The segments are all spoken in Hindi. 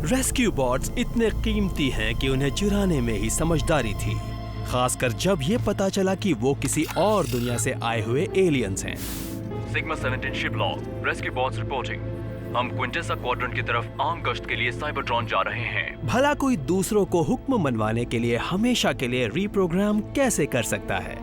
रेस्क्यू बॉट्स इतने कीमती हैं कि उन्हें चुराने में ही समझदारी थी, खासकर जब ये पता चला कि वो किसी और दुनिया से आए हुए एलियंस हैं। Sigma 17 ship log, rescue bots reporting. हम क्विंटेसा क्वाड्रेंट की तरफ आम गश्त के लिए साइबरट्रॉन जा रहे हैं। भला कोई दूसरों को हुक्म मनवाने के लिए हमेशा के लिए रीप्रोग्राम कैसे कर सकता है?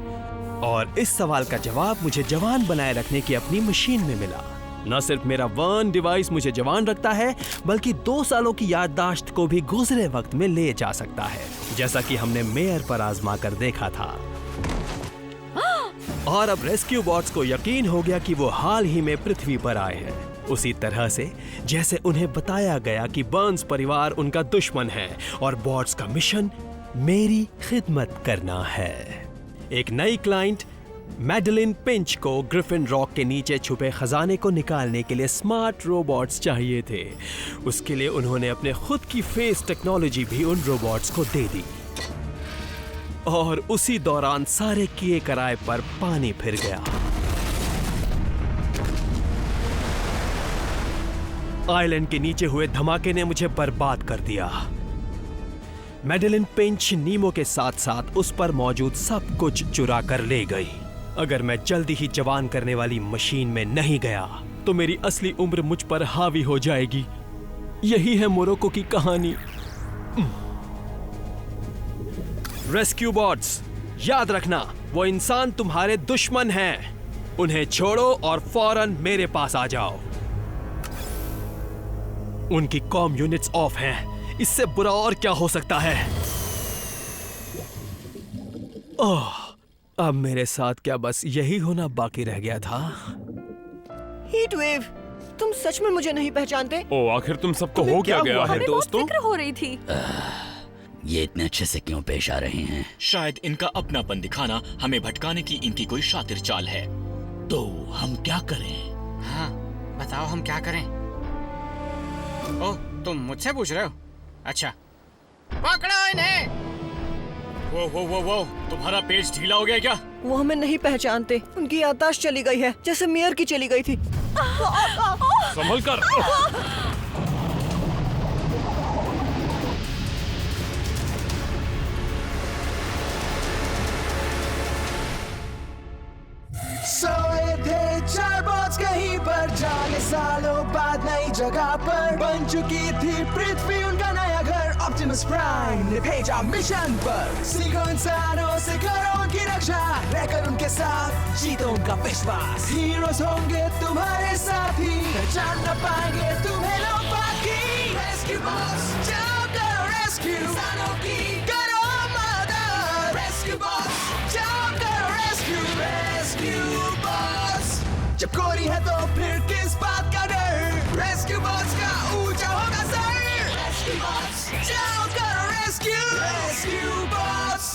और इस सवाल का जवाब मुझे जवान बनाए रखने की अपनी मशीन में मिला। न सिर्फ मेरा वन डिवाइस मुझे जवान रखता है, बल्कि 2 सालों की याददाश्त को भी गुजरे वक्त में ले जा सकता है, जैसा कि हमने मेयर पर आजमा कर देखा था। और अब रेस्क्यू बॉट्स को यकीन हो गया कि वो हाल ही में पृथ्वी पर आए हैं, उसी तरह से जैसे उन्हें बताया गया कि बर्न्स परिवार उनका दुश्मन है और बॉट्स का मिशन मेरी खिदमत करना है। एक नई क्लाइंट मैडेलिन पिंच को ग्रिफिन रॉक के नीचे छुपे खजाने को निकालने के लिए स्मार्ट रोबोट्स चाहिए थे। उसके लिए उन्होंने अपने खुद की फेस टेक्नोलॉजी भी उन रोबोट्स को दे दी। और उसी दौरान सारे किए कराए पर पानी फिर गया। आइलैंड के नीचे हुए धमाके ने मुझे बर्बाद कर दिया। मैडेलिन पिंच नीमो के साथ साथ उस पर मौजूद सब कुछ चुरा कर ले गई। अगर मैं जल्दी ही जवान करने वाली मशीन में नहीं गया तो मेरी असली उम्र मुझ पर हावी हो जाएगी। यही है मोरोको की कहानी। रेस्क्यू बॉट्स, याद रखना, वो इंसान तुम्हारे दुश्मन हैं। उन्हें छोड़ो और फौरन मेरे पास आ जाओ। उनकी कॉम यूनिट्स ऑफ हैं। इससे बुरा और क्या हो सकता है? ओह, अब मेरे साथ क्या बस यही होना बाकी रह गया था? हीट वेव, तुम सच में मुझे नहीं पहचानते? ओ, आखिर तुम सबको हो क्या गया है दोस्तों? फिक्र हो रही थी। ये इतने अच्छे से क्यों पेश आ रहे हैं? शायद इनका अपनापन दिखाना हमें भटकाने की इनकी कोई शातिर चाल है। तो हम क्या करें? हाँ, बताओ हम क्या करें? ओह, तुम मुझसे पूछ रहे हो? अच्छा, पकड़ो इन्हें। वो, तुम्हारा पेज ढीला हो गया क्या? वो हमें नहीं पहचानते। उनकी याददाश्त चली गई है, जैसे मेयर की चली गई थी। संभल कर। सोए थे 4 बॉट्स कहीं पर, जाने सालों बाद नई जगह पर बन चुकी थी पृथ्वी उनका नया घर। ऑप्टिमस प्राइम ने भेजा मिशन पर, सीखो इंसानों से करो उनकी रक्षा, रहकर उनके साथ जीतो उनका विश्वास। हीरोज होंगे तुम्हारे साथी, पहचान न पाएंगे तुम्हें लोग बाकी। रेस्क्यू बॉट्स, जाओ करो रेस्क्यू इंसानों की, करो मदद। रेस्क्यू बॉट्स, जाओ करो रेस्क्यू। रेस्क्यू बॉट्स, जब कोरी है तो फिर किस बात का डर? रेस्क्यू बॉट्स का ऊंचा होगा सर। रेस्क्यू बॉट्स, जाओ करो रेस्क्यू। Rescue bots.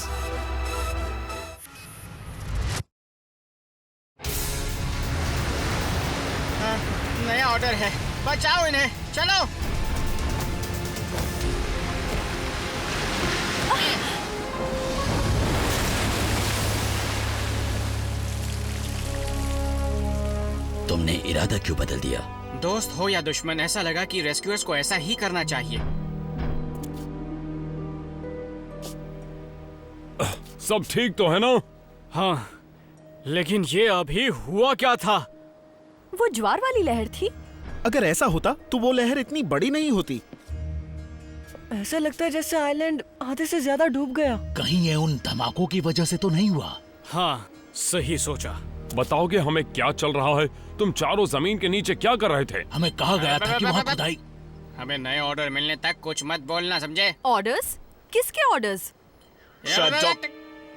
नया ऑर्डर है, बचाओ इन्हें, चलो। तुमने इरादा क्यों बदल दिया? दोस्त हो या दुश्मन, ऐसा लगा कि रेस्क्यूअर्स को ऐसा ही करना चाहिए। सब ठीक तो है ना? हाँ, लेकिन ये अभी हुआ क्या था? वो ज्वार वाली लहर थी। अगर ऐसा होता तो वो लहर इतनी बड़ी नहीं होती। ऐसा लगता है जैसे आइलैंड आधे से ज्यादा डूब गया। कहीं ये उन धमाकों की वजह से तो नहीं हुआ? हाँ, सही सोचा। बताओगे हमें क्या चल रहा है? तुम चारों जमीन के नीचे क्या कर रहे थे? हमें कहा गया था कि वहाँ खुदाई। हमें नए ऑर्डर मिलने तक कुछ मत बोलना, समझे? ऑर्डर्स? किसके ऑर्डर्स?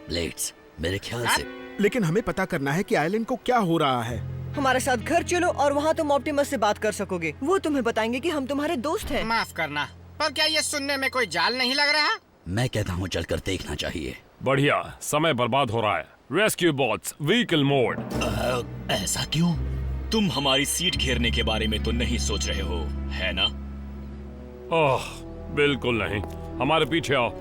ब्लेड्स, मेरे ख्याल से। लेकिन हमें पता करना है कि आइलैंड को क्या हो रहा है। हमारे साथ घर चलो और वहाँ तुम ऑप्टिमस से बात कर सकोगे। वो तुम्हें बताएंगे कि हम तुम्हारे दोस्त हैं। माफ करना, पर क्या ये सुनने में कोई जाल नहीं लग रहा? मैं कहता हूँ चलकर देखना चाहिए। बढ़िया, समय बर्बाद हो रहा है। Rescue bots, vehicle mode. ऐसा क्यों? तुम हमारी सीट घेरने के बारे में तो नहीं सोच रहे हो, है ना? ओह, बिल्कुल नहीं। हमारे पीछे आओ।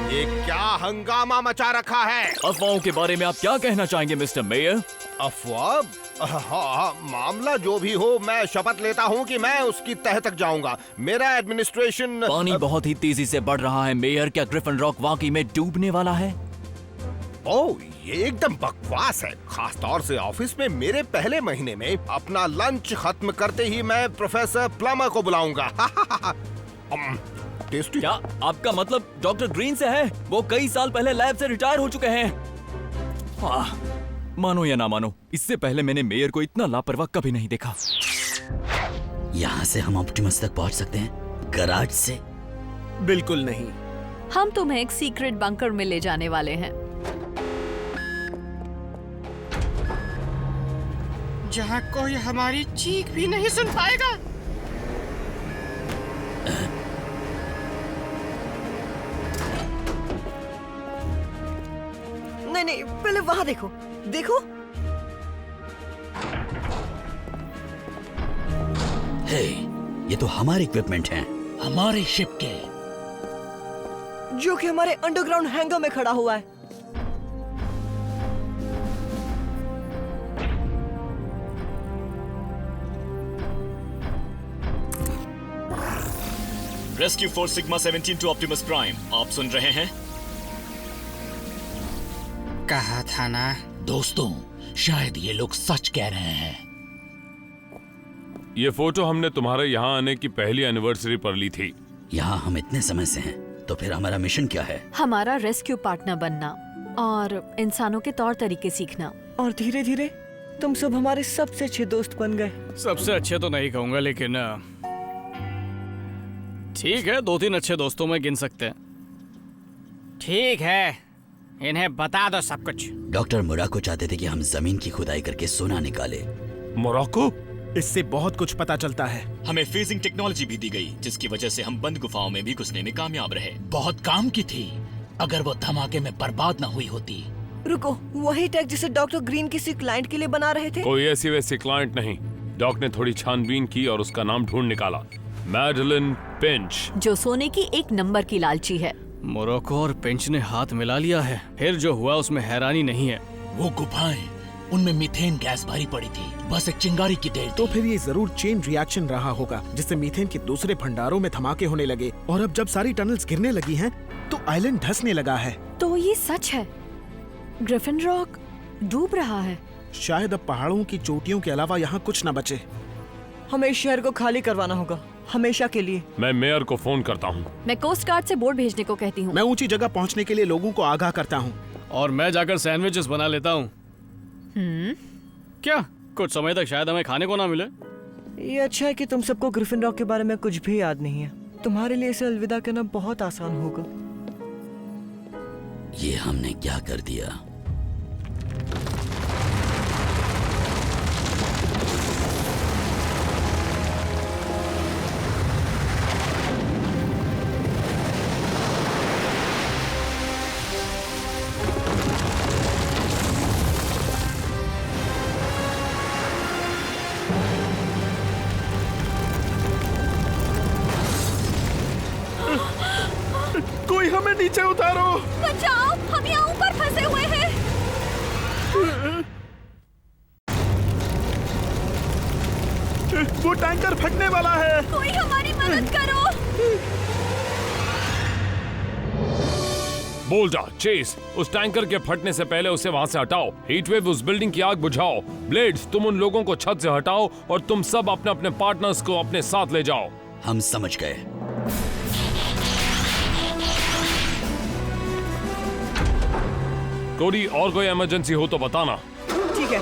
ये क्या हंगामा मचा रखा है? अफवाहों के बारे में आप क्या कहना चाहेंगे मिस्टर मेयर? अफवाह? हाँ, मामला जो भी हो, मैं शपथ लेता हूँ कि मैं उसकी तह तक जाऊंगा। मेरा एडमिनिस्ट्रेशन पानी बहुत ही तेजी से बढ़ रहा है मेयर। क्या ग्रिफिन रॉक वाकई में डूबने वाला है? ओह, ये एकदम बकवास है। खास तौर से ऑफिस में मेरे पहले महीने में अपना लंच खत्म करते ही मैं प्रोफेसर प्लमर को बुलाऊंगा। टेस्टी। क्या आपका मतलब डॉक्टर ग्रीन से है? वो कई साल पहले लैब से रिटायर हो चुके हैं। मानो या ना मानो, इससे पहले मैंने मेयर को इतना लापरवाह कभी नहीं देखा। यहाँ से हम ऑप्टिमस तक पहुँच सकते हैं? गराज से? बिल्कुल नहीं। हम तुम्हें एक सीक्रेट बंकर में ले जाने वाले हैं, जहाँ कोई हमारी चीख भी नहीं सुन पाएगा। नहीं, पहले वहाँ देखो। देखो, हे, ये तो हमारे इक्विपमेंट हैं। हमारे शिप के, जो कि हमारे अंडरग्राउंड हैंगर में खड़ा हुआ है। Rescue force sigma 17 to Optimus Prime, आप सुन रहे हैं? कहा था ना दोस्तों, शायद ये लोग सच कह रहे हैं। ये फोटो हमने तुम्हारे यहाँ आने की पहली एनिवर्सरी पर ली थी। यहाँ हम इतने समय से हैं, तो फिर हमारा मिशन क्या है? हमारा रेस्क्यू पार्टनर बनना और इंसानों के तौर तरीके सीखना। और धीरे धीरे तुम सब हमारे सबसे अच्छे दोस्त बन गए। सबसे अच्छे तो नहीं कहूंगा, लेकिन ठीक है, 2-3 अच्छे दोस्तों में गिन सकते हैं। ठीक है, इन्हें बता दो सब कुछ। डॉक्टर मोराको चाहते थे कि हम जमीन की खुदाई करके सोना निकाले। मोराको? इससे बहुत कुछ पता चलता है। हमें फेजिंग टेक्नोलॉजी भी दी गई, जिसकी वजह से हम बंद गुफाओं में भी घुसने में कामयाब रहे। बहुत काम की थी, अगर वो धमाके में बर्बाद न हुई होती। रुको, वही टैग जिसे डॉक्टर ग्रीन किसी क्लाइंट के लिए बना रहे थे? कोई ऐसी वैसी क्लाइंट नहीं। डॉक ने थोड़ी छानबीन की और उसका नाम ढूंढ निकाला, मैडलिन पिंच, जो सोने की एक नंबर की लालची है। मोराको और पिंच ने हाथ मिला लिया है। फिर जो हुआ उसमें हैरानी नहीं है। वो गुफाएं, उनमें मीथेन गैस भरी पड़ी थी, बस एक चिंगारी की देर तो थी। फिर ये जरूर चेन रिएक्शन रहा होगा, जिससे मीथेन के दूसरे भंडारों में धमाके होने लगे, और अब जब सारी टनल्स गिरने लगी हैं, तो आइलैंड धंसने लगा है। तो ये सच है, ग्रिफिन रॉक डूब रहा है। शायद अब पहाड़ों की चोटियों के अलावा यहाँ कुछ न बचे। हमें इस शहर को खाली करवाना होगा, हमेशा के लिए। मैं मेयर को फोन करता हूँ। मैं कोस्ट गार्ड से बोर्ड भेजने को कहती हूँ। मैं ऊंची जगह पहुँचने के लिए लोगों को आगाह करता हूँ। और मैं जाकर सैंडविचेस बना लेता हूँ। क्या कुछ समय तक शायद हमें खाने को ना मिले। ये अच्छा है कि तुम सबको ग्रिफिन रॉक के बारे में कुछ भी याद नहीं है। तुम्हारे लिए इसे अलविदा कहना बहुत आसान होगा। ये हमने क्या कर दिया? कोई हमें नीचे उतारो। बचाओ, हम यहाँ ऊपर फंसे हुए हैं। वो टैंकर फटने वाला है। कोई हमारी मदद करो। बोल जा चेस, उस टैंकर के फटने से पहले उसे वहाँ से हटाओ। हीटवेव उस बिल्डिंग की आग बुझाओ। ब्लेड्स, तुम उन लोगों को छत से हटाओ और तुम सब अपने अपने पार्टनर्स को अपने साथ ले जाओ। हम समझ गए। कोडी, और कोई इमरजेंसी हो तो बताना। ठीक है।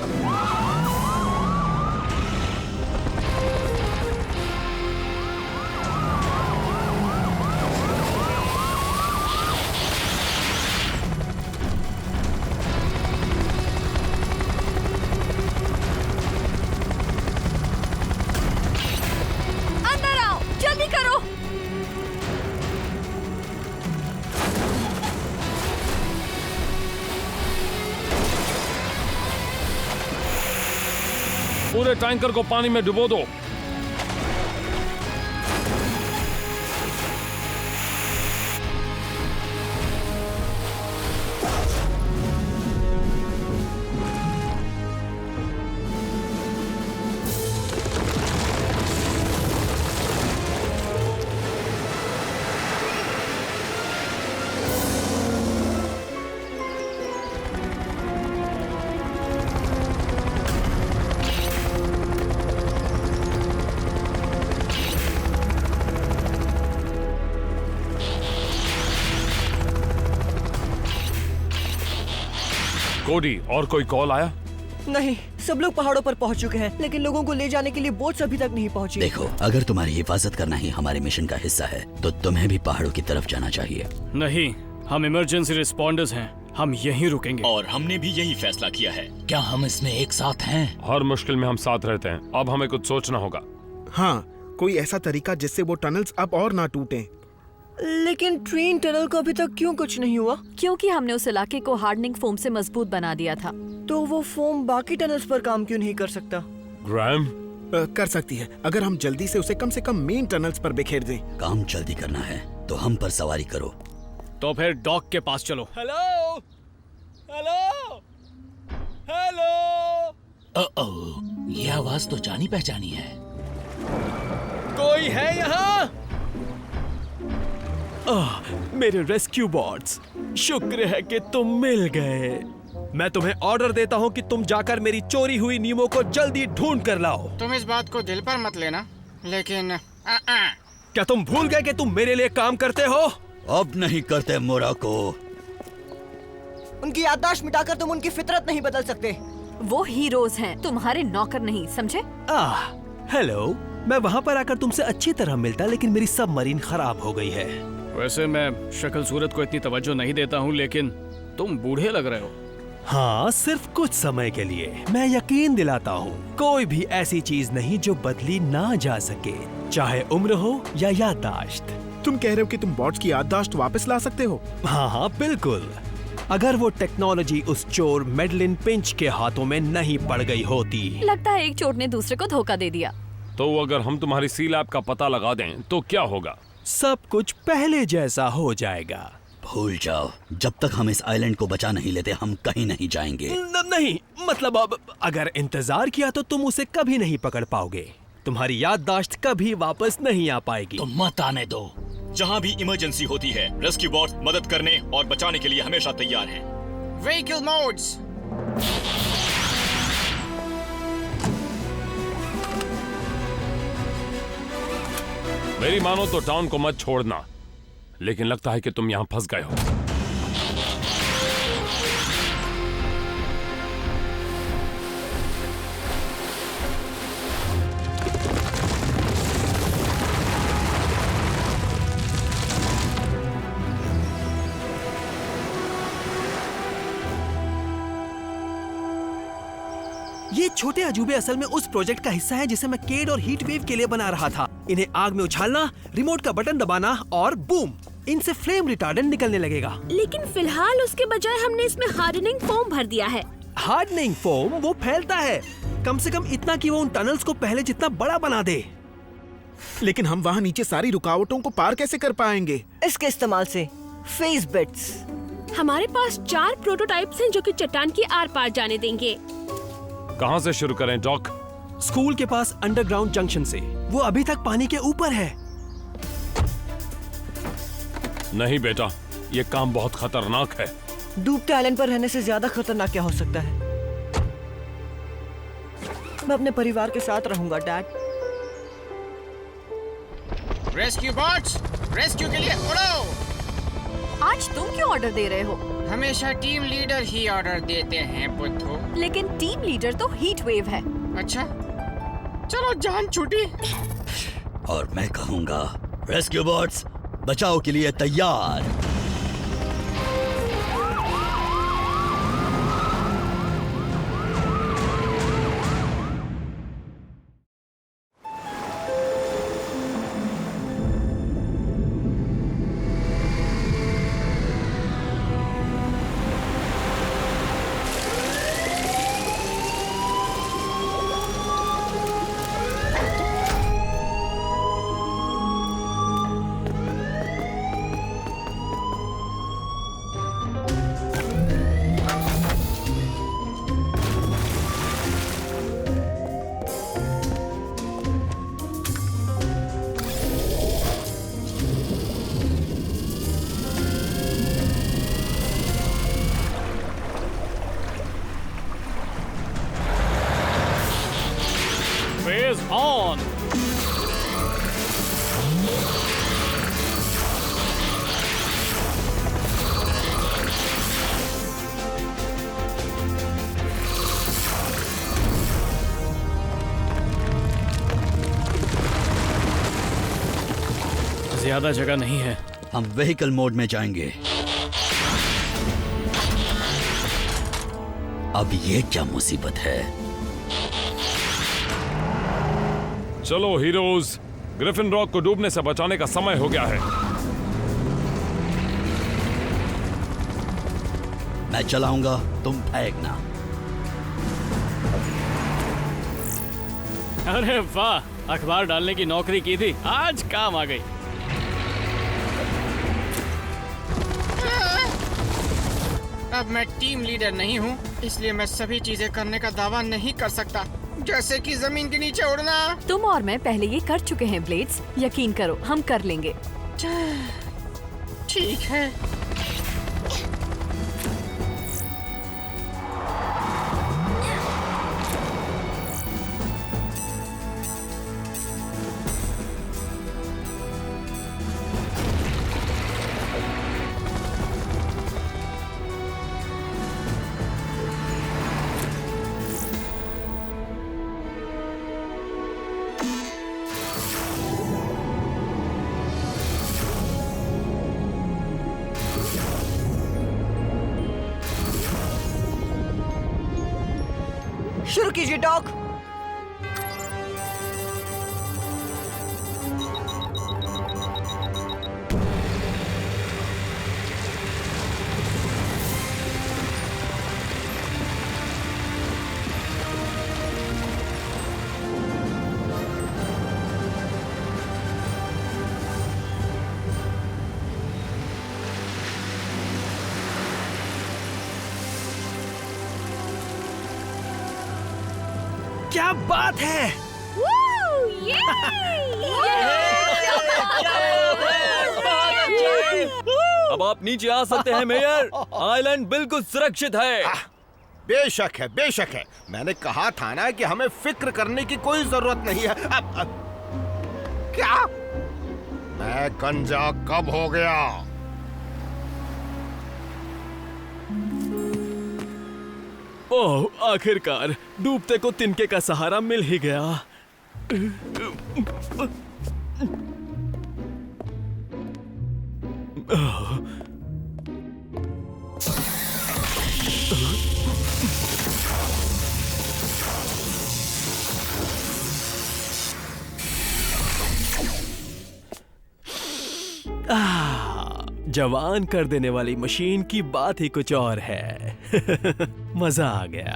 अंदर आओ, जल्दी करो। पूरे टैंकर को पानी में डुबो दो। कोडी, और कोई कॉल आया? नहीं, सब लोग पहाड़ों पर पहुंच चुके हैं, लेकिन लोगों को ले जाने के लिए बोट्स अभी तक नहीं पहुंची। देखो, अगर तुम्हारी हिफाजत करना ही हमारे मिशन का हिस्सा है तो तुम्हें भी पहाड़ों की तरफ जाना चाहिए। नहीं, हम इमरजेंसी रिस्पॉन्डर्स हैं, हम यहीं रुकेंगे। और हमने भी यही फैसला किया है। क्या हम इसमें एक साथ हैं? हर मुश्किल में हम साथ रहते हैं। अब हमें कुछ सोचना होगा। हाँ, कोई ऐसा तरीका जिससे वो टनल्स अब और ना टूटें। लेकिन ट्रेन टनल को अभी तक क्यों कुछ नहीं हुआ? क्योंकि हमने उस इलाके को हार्डनिंग फोम से मजबूत बना दिया था। तो वो फोम बाकी टनल्स पर काम क्यों नहीं कर सकता? ग्रैम, कर सकती है, अगर हम जल्दी से उसे कम मेन टनल्स पर बिखेर दें। काम जल्दी करना है तो हम पर सवारी करो। तो फिर डॉक के पास चलो। Hello, hello, hello. ये आवाज तो जानी पहचानी है। कोई है यहाँ? मेरे रेस्क्यू बॉट्स, शुक्र है कि तुम मिल गए। मैं तुम्हें ऑर्डर देता हूँ कि तुम जाकर मेरी चोरी हुई नीमो को जल्दी ढूंढ कर लाओ। तुम इस बात को दिल पर मत लेना, लेकिन क्या तुम भूल गए कि तुम मेरे लिए काम करते हो? अब नहीं करते मोराको। उनकी याददाश्त मिटाकर तुम उनकी फितरत नहीं बदल सकते। वो हीरोज हैं, तुम्हारे नौकर नहीं, समझे? हेलो, मैं वहाँ पर आकर तुमसे अच्छी तरह मिलता, लेकिन मेरी सबमरीन खराब हो गई है। वैसे मैं शक्ल सूरत को इतनी तवज्जो नहीं देता हूँ, लेकिन तुम बूढ़े लग रहे हो। हाँ, सिर्फ कुछ समय के लिए। मैं यकीन दिलाता हूँ, कोई भी ऐसी चीज नहीं जो बदली ना जा सके, चाहे उम्र हो या याददाश्त। तुम कह रहे हो कि तुम बॉट्स की याददाश्त वापस ला सकते हो? हाँ हाँ, बिल्कुल। अगर वो टेक्नोलॉजी उस चोर मेडलिन पिंच के हाथों में नहीं पड़ गई होती। लगता है एक चोर ने दूसरे को धोखा दे दिया। तो अगर हम तुम्हारी सी लैब का पता लगा दें तो क्या होगा? सब कुछ पहले जैसा हो जाएगा। भूल जाओ, जब तक हम इस आइलैंड को बचा नहीं लेते हम कहीं नहीं जाएंगे। नहीं, मतलब अब अगर इंतजार किया तो तुम उसे कभी नहीं पकड़ पाओगे। तुम्हारी याददाश्त कभी वापस नहीं आ पाएगी। तुम मत आने दो। जहाँ भी इमरजेंसी होती है, रेस्क्यू बॉट्स मदद करने और बचाने के लिए हमेशा तैयार हैं। Vehicle modes. मेरी मानो तो टाउन को मत छोड़ना, लेकिन लगता है कि तुम यहाँ फंस गए हो। ये छोटे अजूबे असल में उस प्रोजेक्ट का हिस्सा है जिसे मैं केड और हीट वेव के लिए बना रहा था। इन्हें आग में उछालना, रिमोट का बटन दबाना और बूम, इनसे फ्लेम रिटार्डेंट निकलने लगेगा। लेकिन फिलहाल उसके बजाय हमने इसमें हार्डनिंग फोम भर दिया है। हार्डनिंग फोम वो फैलता है, कम से कम इतना कि वो उन टनल्स को पहले जितना बड़ा बना दे। लेकिन हम वहाँ नीचे सारी रुकावटों को पार कैसे कर पाएंगे? इसके इस्तेमाल से फेस बिट्स। हमारे पास 4 प्रोटोटाइप्स हैं जो कि चट्टान की आर पार जाने देंगे। कहाँ से शुरू करें डॉक? स्कूल के पास अंडरग्राउंड जंक्शन से। वो अभी तक पानी के ऊपर है। नहीं बेटा, ये काम बहुत खतरनाक है। डूबते आइलैंड पर रहने से ज्यादा खतरनाक क्या हो सकता है? मैं अपने परिवार के साथ रहूंगा, डैड। रेस्क्यू बॉट्स, रेस्क्यू के लिए उड़ो। आज तुम क्यों ऑर्डर दे रहे हो? हमेशा टीम लीडर ही ऑर्डर देते हैं बुद्धू। लेकिन टीम लीडर तो हीट वेव है। अच्छा, चलो जान छूटी। और मैं कहूँगा, रेस्क्यू बॉट्स बचाव के लिए तैयार। Is on. ज्यादा जगह नहीं है। हम व्हीकल मोड में जाएंगे। अब ये क्या मुसीबत है? चलो हीरोज, ग्रिफिन रॉक को डूबने से बचाने का समय हो गया है। मैं चलाऊंगा, तुम फेंकना। अरे वाह, अखबार डालने की नौकरी की थी, आज काम आ गई। अब मैं टीम लीडर नहीं हूँ, इसलिए मैं सभी चीजें करने का दावा नहीं कर सकता, जैसे कि जमीन के नीचे उड़ना। तुम और मैं पहले ये कर चुके हैं ब्लेड्स, यकीन करो हम कर लेंगे। ठीक है। शुरू कीजिए डॉक। क्या बात है! अब आप नीचे आ सकते हैं मेयर। आइलैंड बिल्कुल सुरक्षित है। बेशक है, बेशक है। मैंने कहा था ना कि हमें फिक्र करने की कोई जरूरत नहीं है। अब क्या? मैं गंजा कब हो गया? ओह, आखिरकार डूबते को तिनके का सहारा मिल ही गया। जवान कर देने वाली मशीन की बात ही कुछ और है। मजा आ गया।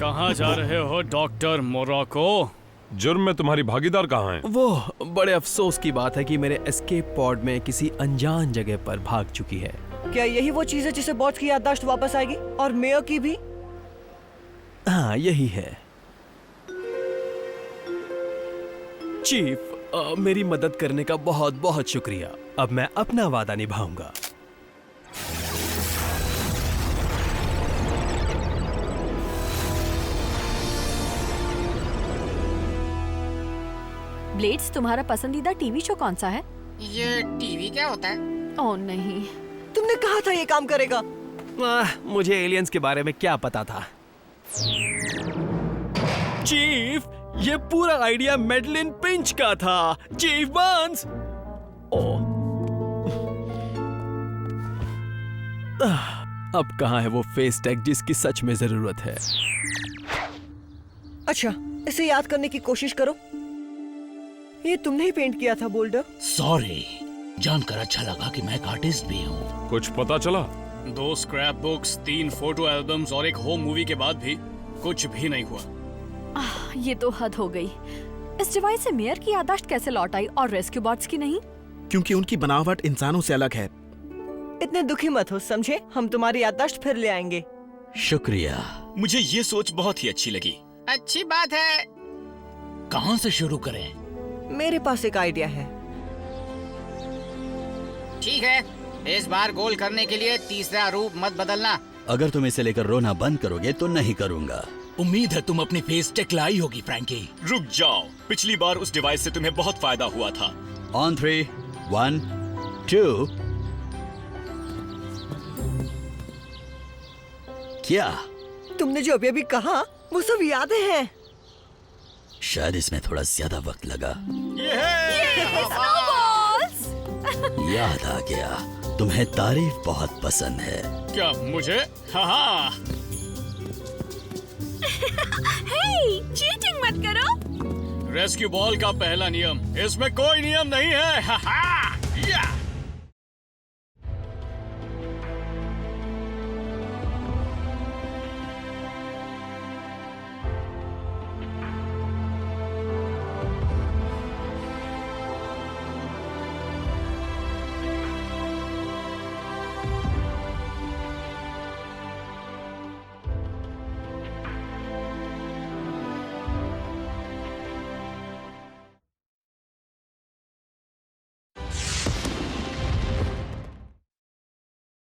कहाँ जा रहे हो डॉक्टर मोराको? जुर्म में तुम्हारी भागीदार कहाँ है? वो बड़े अफसोस की बात है कि मेरे एस्केप पॉड में किसी अनजान जगह पर भाग चुकी है। क्या यही वो चीज है जिसे बॉस की याददाश्त वापस आएगी और मेयर की भी? हाँ, यही है। चीफ, मेरी मदद करने का बहुत बहुत शुक्रिया। अब मैं अपना वादा निभाऊंगा। ब्लेड्स, तुम्हारा पसंदीदा टीवी शो कौन सा है? ये टीवी क्या होता है? ओह नहीं, तुमने कहा था ये काम करेगा। मुझे एलियंस के बारे में क्या पता था। चीफ, ये पूरा आइडिया मेडलिन पिंच का था। Chief Barnes. अब कहाँ है वो फेस टैग जिसकी सच में जरूरत है? अच्छा, इसे याद करने की कोशिश करो। ये तुमने ही पेंट किया था बोल्डर? सॉरी, जानकर अच्छा लगा कि मैं एक आर्टिस्ट भी हूँ। कुछ पता चला? 2 स्क्रैप बुक्स, 3 फोटो एल्बम्स और एक होम मूवी के बाद भी कुछ भी नहीं हुआ। ये तो हद हो गई। इस डिवाइस से मेयर की याददाश्त कैसे लौट आई और रेस्क्यू बॉट्स की नहीं? क्योंकि उनकी बनावट इंसानों से अलग है। इतने दुखी मत हो, समझे? हम तुम्हारी याददाश्त फिर ले आएंगे। शुक्रिया। मुझे ये सोच बहुत ही अच्छी लगी। अच्छी बात है। कहाँ से शुरू करें? मेरे पास एक आइडिया है। ठीक है, इस बार गोल करने के लिए तीसरा रूप मत बदलना। अगर तुम इसे लेकर रोना बंद करोगे तो नहीं करूंगा। उम्मीद है तुम अपनी फेस टेक लाई होगी फ्रैंकी। रुक जाओ, पिछली बार उस डिवाइस से तुम्हें बहुत फायदा हुआ था। ऑन 3, 1, 2। क्या तुमने जो अभी अभी कहा वो सब यादें हैं। शायद इसमें थोड़ा ज्यादा वक्त लगा। याद आ गया, तुम्हें तारीफ बहुत पसंद है। क्या मुझे? हाँ। हे, चीटिंग मत करो। रेस्क्यू बॉल का पहला नियम, इसमें कोई नियम नहीं है। हाँ।